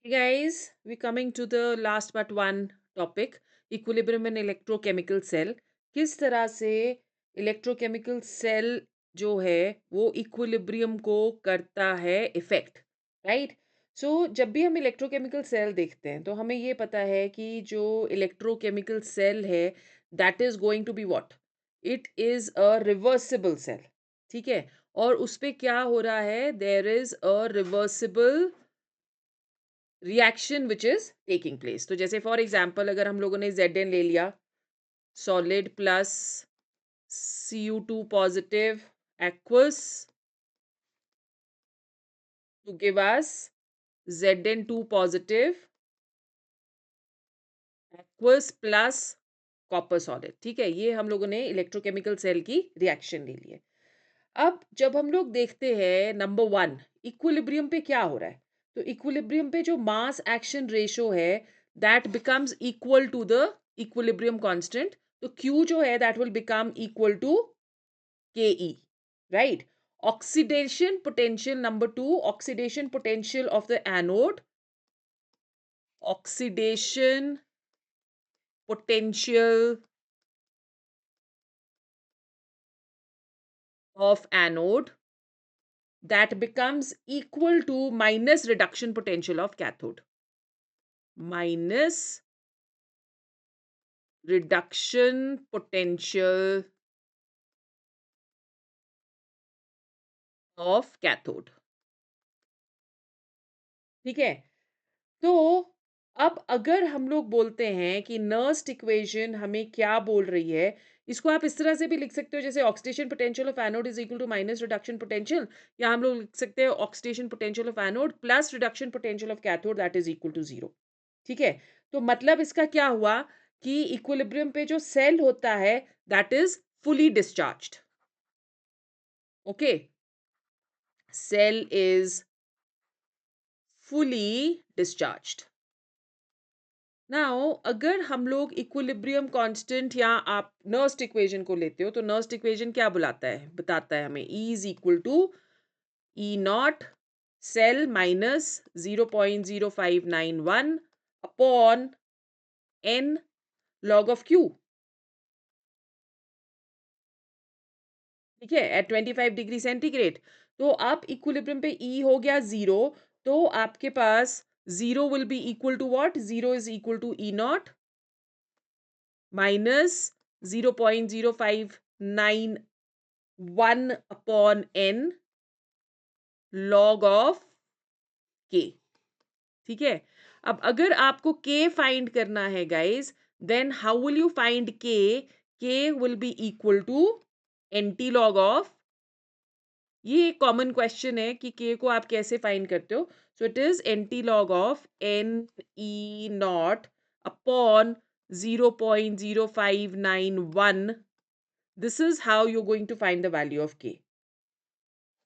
Hey guys, we're coming to the last but one topic, equilibrium in electrochemical cell. किस तरह से electrochemical cell जो है वो इक्विलिब्रियम को करता है इफेक्ट, राइट? सो जब भी हम इलेक्ट्रोकेमिकल सेल देखते हैं तो हमें ये पता है कि जो इलेक्ट्रोकेमिकल सेल है that is going to be what, it is a reversible cell. ठीक है, और उस पे क्या हो रहा है, there is a reversible reaction which is taking place. तो जैसे फॉर एग्जाम्पल अगर हम लोगों ने जेड एन ले लिया, solid plus Cu2 positive aqueous to give us Zn2 positive aqueous plus copper solid. ठीक है, ये हम लोगों ने इलेक्ट्रोकेमिकल सेल की रिएक्शन ले ली है। अब जब हम लोग देखते हैं नंबर वन, इक्विलिब्रियम पे क्या हो रहा है, तो इक्विलिब्रियम पे जो मास एक्शन रेशो है that becomes equal to the equilibrium constant. तो क्यू जो है that will become equal to K E, right? Oxidation potential number two, oxidation potential of the anode, oxidation potential of anode that becomes equal to minus reduction potential of cathode, minus reduction potential of cathode। ठीक है, तो अब अगर हम लोग बोलते हैं कि नर्स्ट इक्वेशन हमें क्या बोल रही है, इसको आप इस तरह से भी लिख सकते हो जैसे oxidation potential of anode is equal to minus reduction potential, या हम लोग लिख सकते हैं oxidation potential of anode plus reduction potential of cathode that is equal to zero. ठीक है, तो मतलब इसका क्या हुआ कि इक्विलिब्रियम पे जो सेल होता है that is fully discharged. Okay, cell is fully discharged. Now अगर हम लोग इक्विलिब्रियम कांस्टेंट या आप नर्स्ट इक्वेशन को लेते हो तो नर्स्ट इक्वेशन क्या बुलाता है, बताता है हमें E is equal to E naught cell minus 0.0591 upon N log of Q. ठीक है, एट 25 डिग्री सेंटीग्रेड। तो आप इक्विलिब्रियम पे ई हो गया जीरो, तो आपके पास zero will be equal to what, zero is equal to E naught minus 0.0591 upon N log of K. ठीक है, अब अगर आपको के फाइंड करना है guys, then how will you find K? K will be equal to anti log of, ये एक कॉमन क्वेश्चन है कि के को आप कैसे फाइंड करते हो। So it is anti log of N E naught upon 0.0591। This is how you going to find the value of K.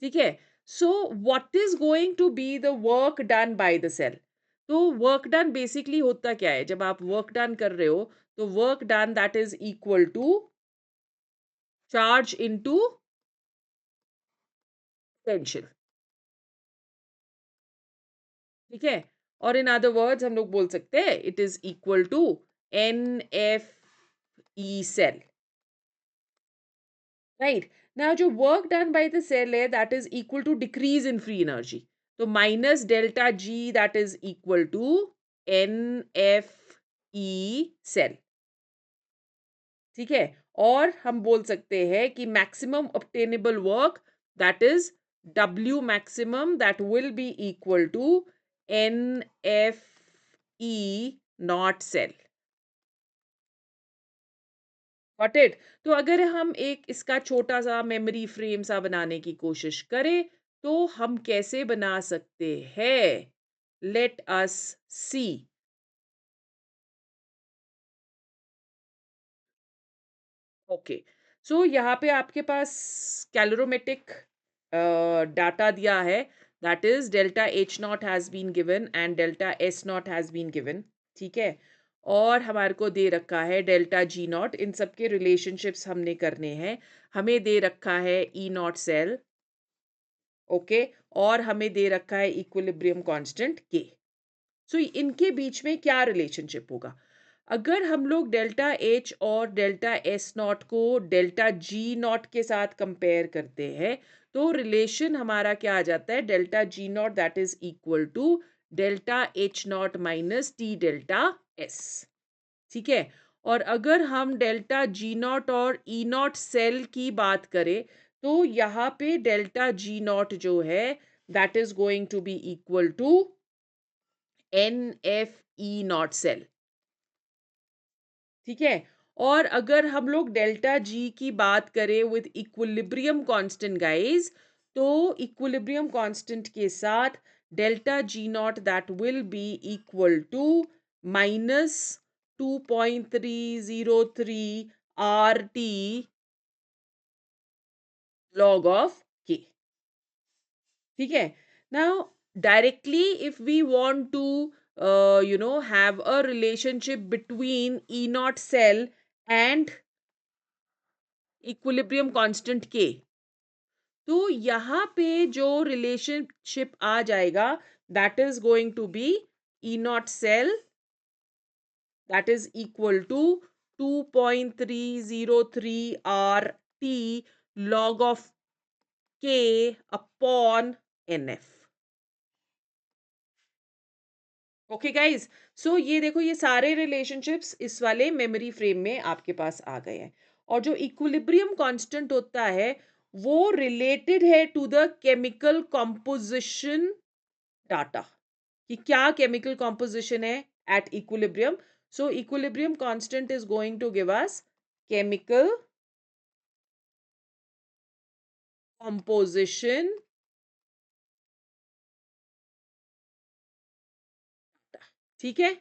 ठीक है, so what is going to be the work done by the cell? तो work done basically होता क्या है, जब आप work done कर रहे हो तो work done that is equal to charge into potential. ठीक है, और इन अदर वर्ड्स हम लोग बोल सकते हैं it is equal to N F E cell, right? Now जो work done by the cell है that is equal to decrease in free energy, तो minus delta G that is equal to N F E cell. ठीक है, और हम बोल सकते हैं कि maximum obtainable work that is W maximum that will be equal to N F E naught cell. Got it? तो अगर हम एक इसका छोटा सा मेमोरी फ्रेम सा बनाने की कोशिश करें तो हम कैसे बना सकते हैं? लेट अस सी। ओके, सो यहाँ पे आपके पास कैलोरीमेटिक डाटा दिया है, that is delta H naught has been given and delta S naught has been given. ठीक है, और हमारे को दे रखा है डेल्टा जी नॉट, इन सब के रिलेशनशिप्स हमने करने हैं। हमें दे रखा है ई नॉट सेल, ओके, और हमें दे रखा है इक्विलिब्रियम कांस्टेंट के। सो इनके बीच में क्या रिलेशनशिप होगा? अगर हम लोग डेल्टा एच और डेल्टा एस नॉट को डेल्टा जी नॉट के साथ कंपेयर करते हैं, तो रिलेशन हमारा क्या आ जाता है? Delta G naught that is equal to delta H naught minus T delta S. ठीक है। और अगर हम डेल्टा जी नॉट और ई नॉट सेल की बात करें, तो यहाँ पे डेल्टा जी नॉट जो है that is going to be equal to N F E naught cell. ठीक है। और अगर हम लोग डेल्टा जी की बात करें विथ इक्विलिब्रियम कांस्टेंट गाइस, तो इक्विलिब्रियम कांस्टेंट के साथ delta G naught that will be equal to minus 2.303 R T log of k। ठीक है। Now directly if we want to have a relationship between e naught cell and equilibrium constant K, तो यहाँ पे जो relationship आ जाएगा that is going to be E naught cell that is equal to 2.303 R T log of K upon N F. Okay guys, so ये देखो, ये सारे रिलेशनशिप्स इस वाले मेमोरी फ्रेम में आपके पास आ गए हैं। और जो इक्विलिब्रियम कांस्टेंट होता है वो रिलेटेड है to the chemical composition data, कि क्या केमिकल कॉम्पोजिशन है at equilibrium. So equilibrium constant is going to give us chemical composition. ठीक है।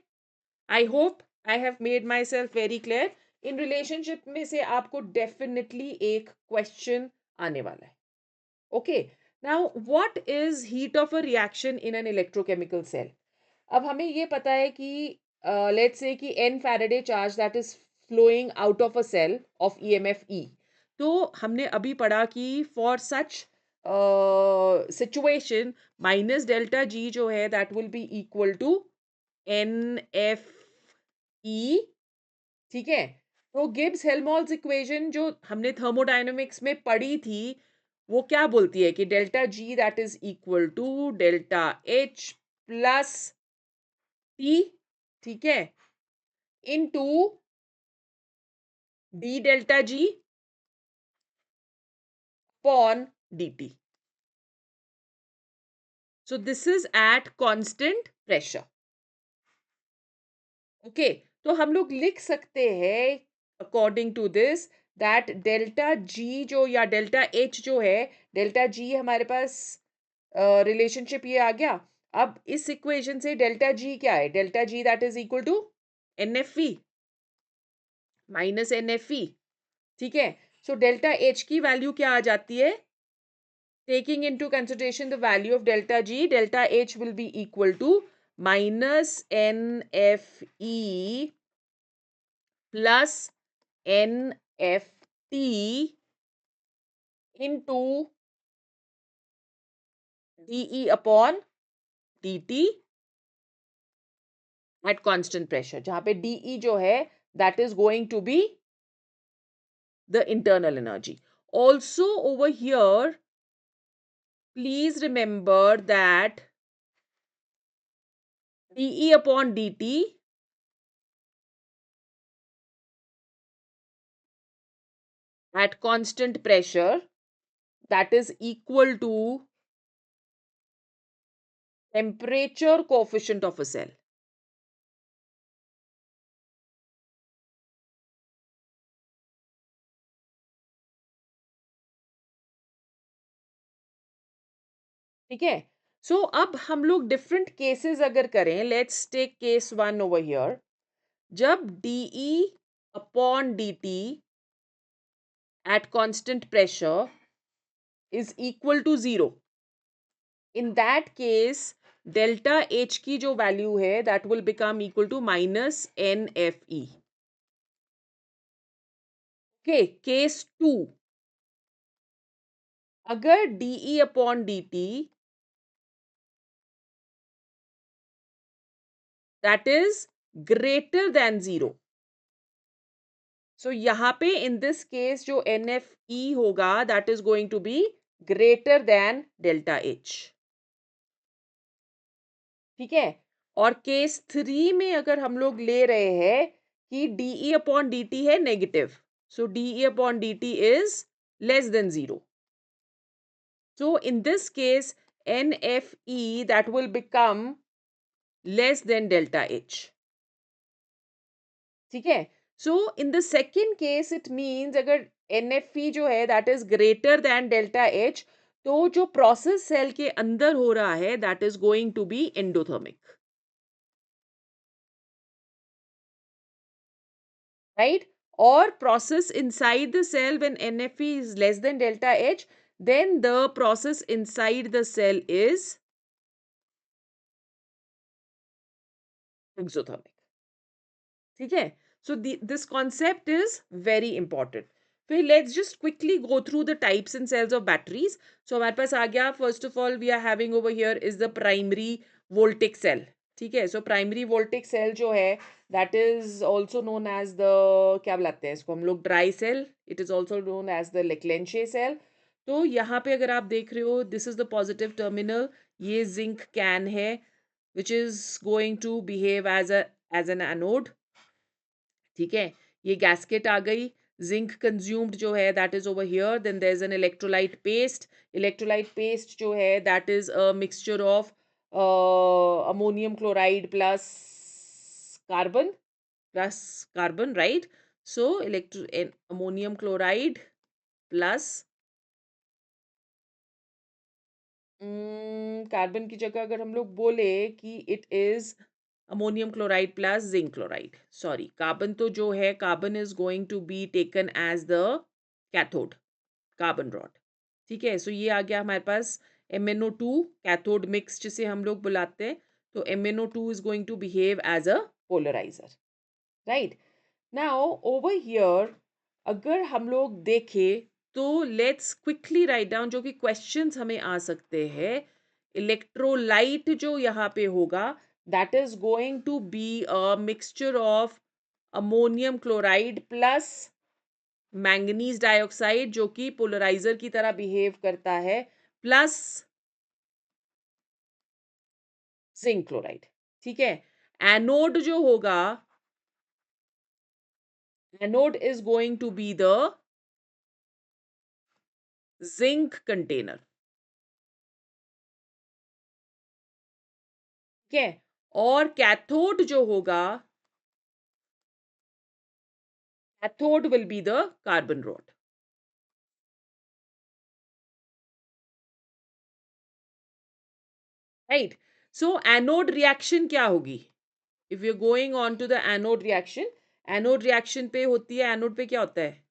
I hope I have made myself very clear. इन रिलेशनशिप में से आपको डेफिनेटली एक क्वेश्चन आने वाला है। Okay. Now what is heat of a reaction in an electrochemical cell? अब हमें ये पता है कि लेट्स से कि n Faraday charge that is flowing out of a cell of EMF E. तो हमने अभी पढ़ा कि for such situation minus delta G जो है that will be equal to N F E. ठीक है। तो गिब्स हेल्महोल्ट्ज इक्वेशन जो हमने थर्मोडायनेमिक्स में पढ़ी थी, वो क्या बोलती है कि delta G that is equal to delta H plus T. ठीक है। Into D delta G upon D T. So this is at constant pressure. Okay. तो हम लोग लिख सकते हैं according to this that delta G जो या डेल्टा एच जो है, डेल्टा जी हमारे पास रिलेशनशिप ये आ गया। अब इस इक्वेशन से डेल्टा जी क्या है? Delta G that is equal to N F V minus N F V. ठीक है। सो डेल्टा एच की वैल्यू क्या आ जाती है? Taking into consideration the value of delta G, delta H will be equal to minus NFE plus NFT into DE upon DT at constant pressure, जहाँ पे DE जो है that is going to be the internal energy. Also over here, please remember that DE upon DT at constant pressure that is equal to temperature coefficient of a cell. ठीक है। सो अब हम लोग different cases अगर करें, let's take case one over here. जब dE upon dt at constant pressure is equal to 0, in that case delta h की जो वैल्यू है that will become equal to minus nfe। Okay. Case two, अगर de upon dt that is greater than 0. So यहाँ पे in this case जो NFE होगा that is going to be greater than delta H. ठीक है, और case 3 में अगर हम लोग ले रहे हैं कि DE upon DT है negative, so DE upon DT is less than 0. So in this case NFE that will become less than delta H. ठीक है, so in the second case it means अगर NFE जो है that is greater than delta H, तो जो process cell के अंदर हो रहा है that is going to be endothermic, right? और process inside the cell when NFE is less than delta H, then the process inside the cell is exothermic. ठीक है, so this concept is very important. फिर let's just quickly go through the types and cells of batteries. So हमारे पास आ गया, first of all we are having over here is the primary voltaic cell. ठीक है, so primary voltaic cell जो है that is also known as the, क्या बुलाते हैं इसको हम लोग, dry cell. It is also known as the Leclanche cell. तो यहाँ पे अगर आप देख रहे हो this is the positive terminal, ये जिंक कैन है which is going to behave as an anode. ठीक है, ये गैस्केट आ गई. जिंक कंज्यूम्ड जो है that is over here. Then there is an electrolyte paste. Electrolyte paste जो है that is a mixture of ammonium chloride plus carbon, right? So electro ammonium chloride plus carbon की जगह अगर हम लोग बोले कि it is ammonium chloride plus zinc chloride, sorry, carbon तो जो है carbon is going to be taken as the cathode, carbon rod. ठीक है, सो ये आ गया हमारे पास MnO2 कैथोड मिक्स जिसे हम लोग बुलाते हैं. तो MnO2 is going to behave as a polariser, right? Now over here अगर हम लोग देखें तो लेट्स क्विकली राइट डाउन जो कि क्वेश्चंस हमें आ सकते हैं. इलेक्ट्रोलाइट जो यहाँ पे होगा that is going to be a mixture of ammonium chloride plus manganese dioxide जो कि पोलराइजर की तरह बिहेव करता है, प्लस जिंक क्लोराइड. ठीक है, एनोड जो होगा, anode is going to be the zinc container. ठीक है, और कैथोड जो होगा, cathode will be the carbon rod. Right, so anode reaction क्या होगी? If you going on to the anode reaction, anode reaction पे होती है, एनोड पे क्या होता है?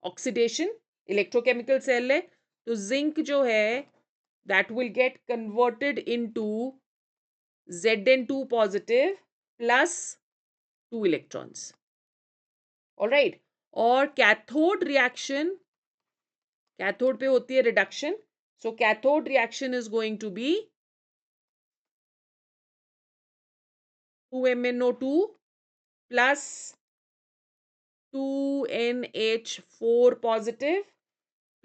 ऑक्सीडेशन. इलेक्ट्रोकेमिकल सेल है, तो जिंक जो है that will get converted into Zn2 positive plus 2 electrons. Alright, और कैथोड रिएक्शन, कैथोड पे होती है reduction. So cathode reaction is going to be 2MnO2 plus 2NH4 positive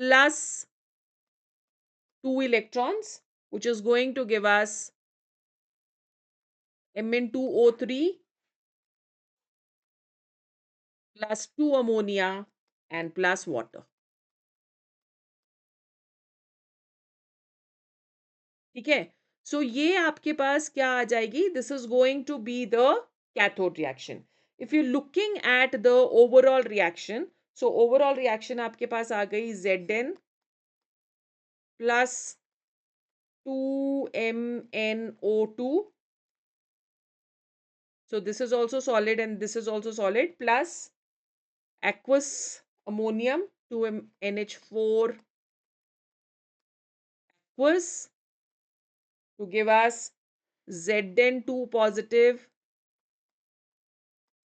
plus 2 electrons, which is going to give us Mn2O3 plus 2 ammonia and plus water. ठीक है, सो ये आपके पास क्या आ जाएगी? This is going to be the cathode reaction. If you looking at the overall reaction, so overall reaction आपके पास आ गई Zn plus 2MnO2. So this is also solid and this is also solid, plus aqueous ammonium 2NH4 aqueous to give us Zn2 positive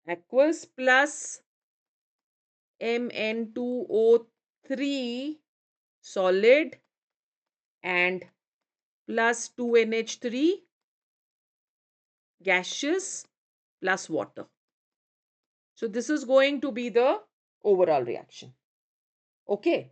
aqueous plus Mn2O3 solid and plus 2NH3 gaseous plus water. So this is going to be the overall reaction. Okay.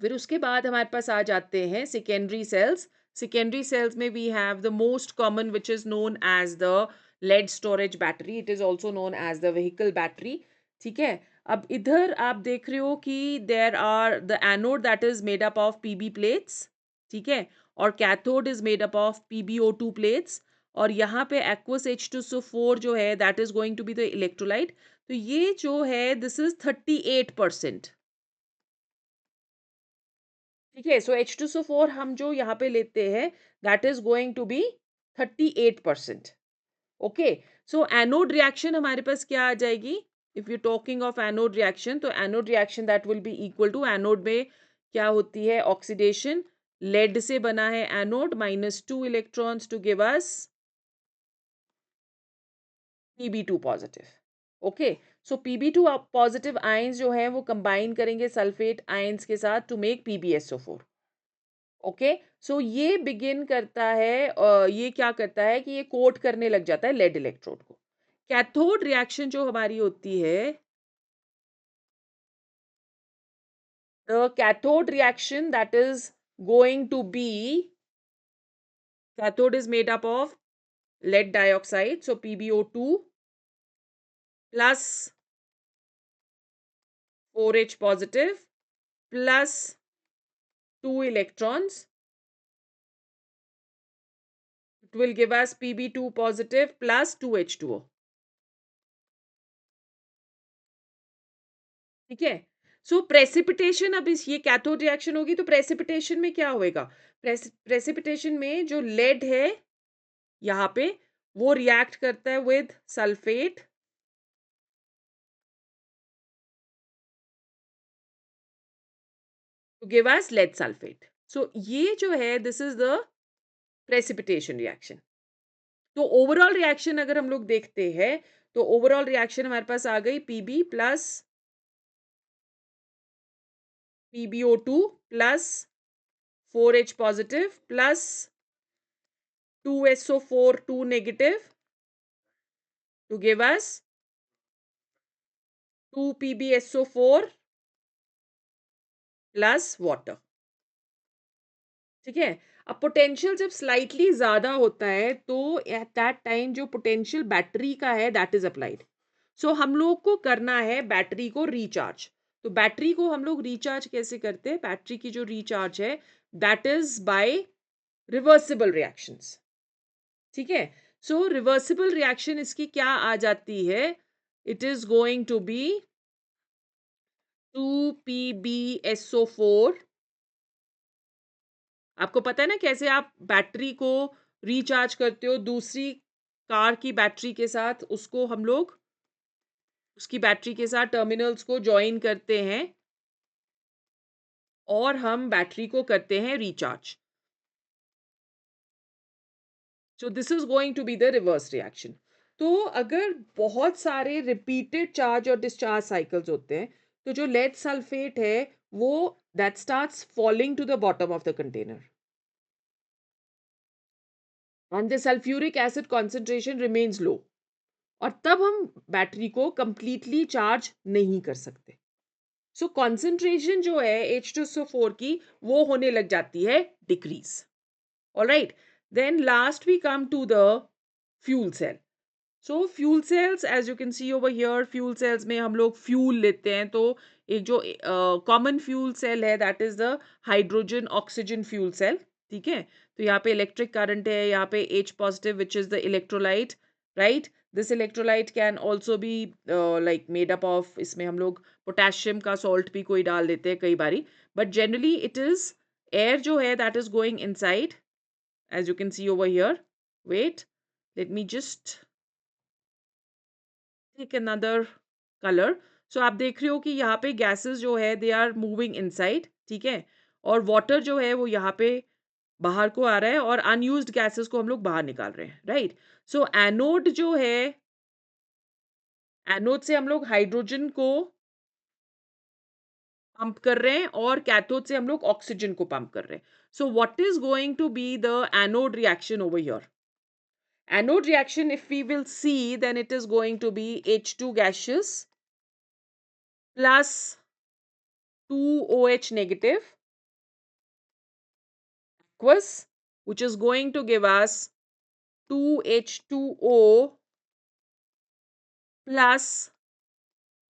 फिर उसके बाद हमारे पास आ जाते हैं secondary cells. Secondary cells में we have the most common which is known as the lead storage battery. It is also known as the vehicle battery. ठीक है. अब इधर आप देख रहे हो कि there are the anode that is made up of P B plates. ठीक है. और cathode is made up of PbO2 plates. और यहाँ पे एक्वस H2SO4 जो है that is going to be the electrolyte. तो ये जो है दिस इज 38%. ठीक है. सो H2SO4 हम जो यहाँ पे लेते हैं that is going to be 38%. Okay. So anode reaction हमारे पास क्या आ जाएगी. If you talking of anode reaction तो anode reaction that will be equal to anode में क्या होती है ऑक्सीडेशन. लेड से बना है anode -2 electrons to give us Pb2 positive. Okay. So Pb2 positive ions जो है वो कंबाइन करेंगे सल्फेट आयंस के साथ टू मेक PbSO4. ओके. सो ये बिगिन करता है ये क्या करता है कि ये कोट करने लग जाता है लेड इलेक्ट्रोड को. कैथोड रिएक्शन जो हमारी होती है the cathode reaction that is going to be cathode is made up of lead dioxide, so PbO2 plus 4H positive plus 2 electrons. It will give us Pb2 positive plus 2H2O. ठीक है. सो precipitation, अब इस ये cathode reaction होगी तो precipitation में क्या होएगा. प्रेसिपिटेशन में जो लेड है यहाँ पे वो रिएक्ट करता है with sulphate to give us lead sulphate. So ये जो है this is the precipitation reaction. तो ओवरऑल रिएक्शन अगर हम लोग देखते हैं तो ओवरऑल रिएक्शन हमारे पास आ गई Pb plus PbO2 plus 4H positive plus 2SO4 2 negative to give us 2 PbSO4 plus water. ठीक है. अब पोटेंशियल जब स्लाइटली ज्यादा होता है तो एट दैट टाइम जो पोटेंशियल बैटरी का है दैट इज अप्लाइड. सो हम लोग को करना है बैटरी को रिचार्ज. तो बैटरी को हम लोग रिचार्ज कैसे करते हैं. बैटरी की जो रिचार्ज है that is by reversible reactions. ठीक है. सो रिवर्सिबल रिएक्शन इसकी क्या आ जाती है. It is going to be 2PbSO4. आपको पता है ना कैसे आप बैटरी को रिचार्ज करते हो दूसरी कार की बैटरी के साथ. उसको हम लोग उसकी बैटरी के साथ टर्मिनल्स को ज्वाइन करते हैं और हम बैटरी को करते हैं recharge. So this is going to be the reverse reaction. तो अगर बहुत सारे रिपीटेड चार्ज और डिस्चार्ज साइकिल्स होते हैं तो जो लेड सल्फेट है वो that starts falling to the bottom of the container and the sulfuric acid concentration remains low. और तब हम बैटरी को कंप्लीटली चार्ज नहीं कर सकते. सो कॉन्सेंट्रेशन जो है H2SO4 की वो होने लग जाती है decrease. Alright. Then last we come to the fuel cell. So fuel cells as you can see over here fuel cells में हम लोग फ्यूल लेते हैं. तो एक जो कॉमन फ्यूल सेल है that is the hydrogen oxygen fuel cell. ठीक है. तो यहाँ पे इलेक्ट्रिक करंट है. यहाँ पे H positive which is the electrolyte. Right. This electrolyte can also be like made up of, इसमें हम लोग पोटेशियम का सॉल्ट भी कोई डाल देते हैं कई बारी. But generally it is air जो है that is going inside as you can see over here. Wait, let me just take another colour. So आप देख रहे हो कि यहाँ पे गैसेस जो है दे आर मूविंग इनसाइड. ठीक है. और वाटर जो है वो यहाँ पे बाहर को आ रहा है और अनयूज्ड गैसेस को हम लोग बाहर निकाल रहे हैं. राइट. सो एनोड जो है एनोड से हम लोग हाइड्रोजन को पंप कर रहे हैं और कैथोड से हम लोग ऑक्सीजन को पंप कर रहे हैं. So what is going to be the anode reaction over here. Anode reaction, if we will see, then it is going to be H2 gaseous plus 2OH negative aqueous, which is going to give us 2H2O plus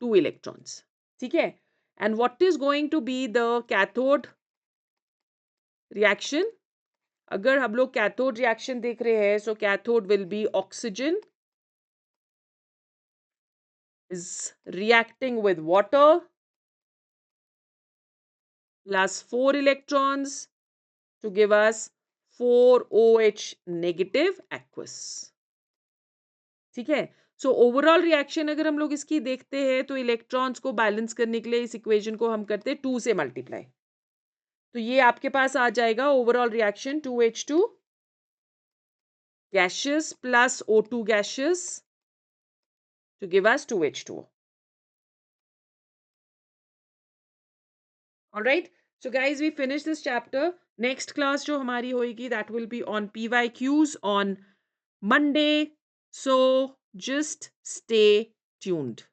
2 electrons. ठीक है? And what is going to be the cathode reaction? अगर हम लोग cathode reaction देख रहे हैं, so cathode will be oxygen is reacting with water plus 4 electrons to give us 4OH negative aqueous. ठीक है? सो ओवरऑल रिएक्शन अगर हम लोग इसकी देखते हैं तो इलेक्ट्रॉन्स को बैलेंस करने के लिए इस इक्वेशन को हम करते हैं 2 से मल्टीप्लाई। तो ये आपके पास आ जाएगा overall reaction 2H2 gaseous plus O2 gaseous to give us 2H2O. All right. So guys, we finished this chapter. Next class जो हमारी होएगी that will be on PYQs on Monday. So just stay tuned.